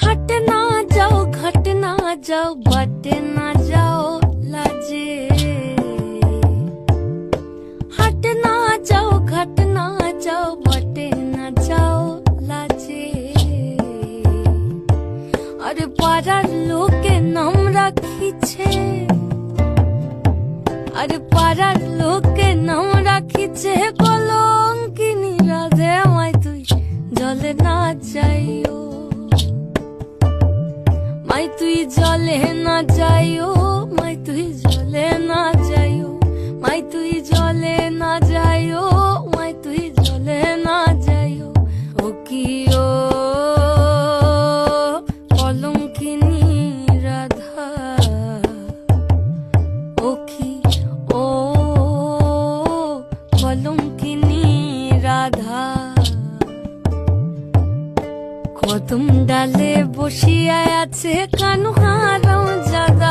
হাটে না যাও ঘাটে না যাও বাটে না যাও লাজে হাটে না যাও ঘাটে না যাও বাটে না যাও লাজে আরে পাড়ার লোকে নাম রাখিছে আরে পাড়ার লোকে নাম রাখিছে কলঙ্কিনী রাধে আমায় তুই জলে না যাইও মাই তুই জলে না যাইও মাই তুই জলে না যাইও মাই তুই জলে না যাইও মাই তুই জলে না যাইও ও কি ও কলঙ্কিনী রাধা ও কি ও কলঙ্কিনী রাধা কদম ডালে বসিয়া আছে কানু